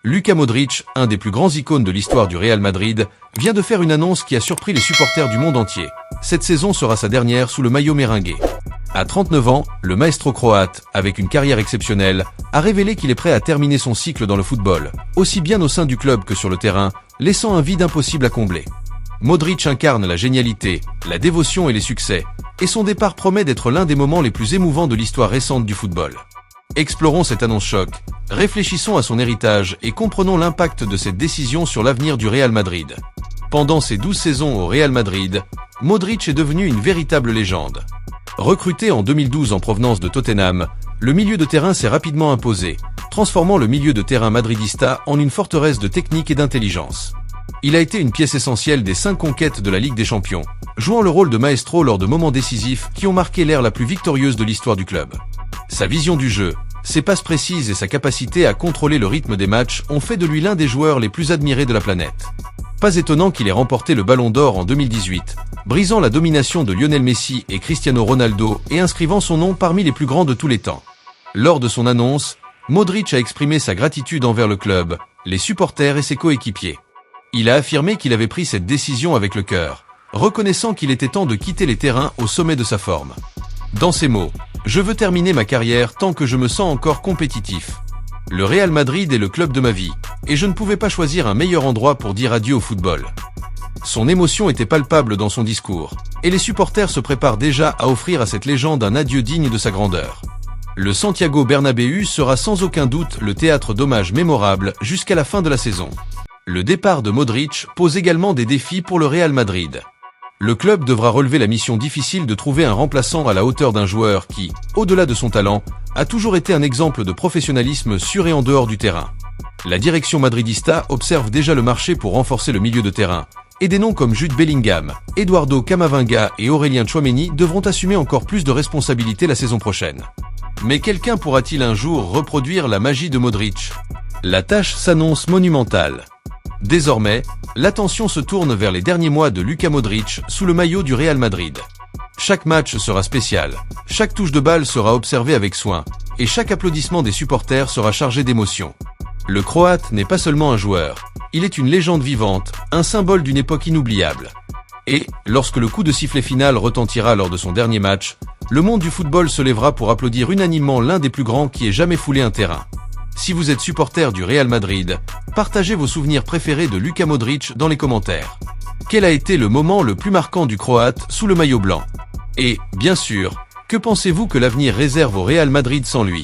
Luka Modric, un des plus grands icônes de l'histoire du Real Madrid, vient de faire une annonce qui a surpris les supporters du monde entier. Cette saison sera sa dernière sous le maillot merengue. À 39 ans, le maestro croate, avec une carrière exceptionnelle, a révélé qu'il est prêt à terminer son cycle dans le football, aussi bien au sein du club que sur le terrain, laissant un vide impossible à combler. Modric incarne la génialité, la dévotion et les succès, et son départ promet d'être l'un des moments les plus émouvants de l'histoire récente du football. Explorons cette annonce choc, réfléchissons à son héritage et comprenons l'impact de cette décision sur l'avenir du Real Madrid. Pendant ses 12 saisons au Real Madrid, Modric est devenu une véritable légende. Recruté en 2012 en provenance de Tottenham, le milieu de terrain s'est rapidement imposé, transformant le milieu de terrain madridista en une forteresse de technique et d'intelligence. Il a été une pièce essentielle des 5 conquêtes de la Ligue des Champions, jouant le rôle de maestro lors de moments décisifs qui ont marqué l'ère la plus victorieuse de l'histoire du club. Sa vision du jeu, ses passes précises et sa capacité à contrôler le rythme des matchs ont fait de lui l'un des joueurs les plus admirés de la planète. Pas étonnant qu'il ait remporté le Ballon d'Or en 2018, brisant la domination de Lionel Messi et Cristiano Ronaldo et inscrivant son nom parmi les plus grands de tous les temps. Lors de son annonce, Modric a exprimé sa gratitude envers le club, les supporters et ses coéquipiers. Il a affirmé qu'il avait pris cette décision avec le cœur, reconnaissant qu'il était temps de quitter les terrains au sommet de sa forme. Dans ces mots, « Je veux terminer ma carrière tant que je me sens encore compétitif. Le Real Madrid est le club de ma vie, et je ne pouvais pas choisir un meilleur endroit pour dire adieu au football. » Son émotion était palpable dans son discours, et les supporters se préparent déjà à offrir à cette légende un adieu digne de sa grandeur. Le Santiago Bernabéu sera sans aucun doute le théâtre d'hommages mémorables jusqu'à la fin de la saison. Le départ de Modric pose également des défis pour le Real Madrid. Le club devra relever la mission difficile de trouver un remplaçant à la hauteur d'un joueur qui, au-delà de son talent, a toujours été un exemple de professionnalisme sur et en dehors du terrain. La direction madridista observe déjà le marché pour renforcer le milieu de terrain, et des noms comme Jude Bellingham, Eduardo Camavinga et Aurélien Tchouaméni devront assumer encore plus de responsabilités la saison prochaine. Mais quelqu'un pourra-t-il un jour reproduire la magie de Modric? La tâche s'annonce monumentale. Désormais, l'attention se tourne vers les derniers mois de Luka Modric sous le maillot du Real Madrid. Chaque match sera spécial, chaque touche de balle sera observée avec soin, et chaque applaudissement des supporters sera chargé d'émotion. Le Croate n'est pas seulement un joueur, il est une légende vivante, un symbole d'une époque inoubliable. Et, lorsque le coup de sifflet final retentira lors de son dernier match, le monde du football se lèvera pour applaudir unanimement l'un des plus grands qui ait jamais foulé un terrain. Si vous êtes supporter du Real Madrid, partagez vos souvenirs préférés de Luka Modric dans les commentaires. Quel a été le moment le plus marquant du Croate sous le maillot blanc? Et, bien sûr, que pensez-vous que l'avenir réserve au Real Madrid sans lui?